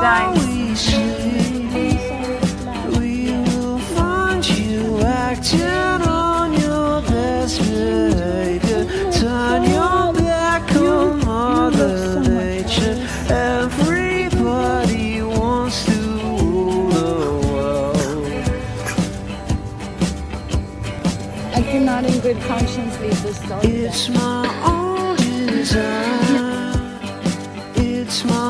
nice. we sleep, we will find you acting on your best behavior. Turn your back on Mother Nature. Everybody wants to rule the world. I cannot in good conscience leave this dog. It's my own design. It's my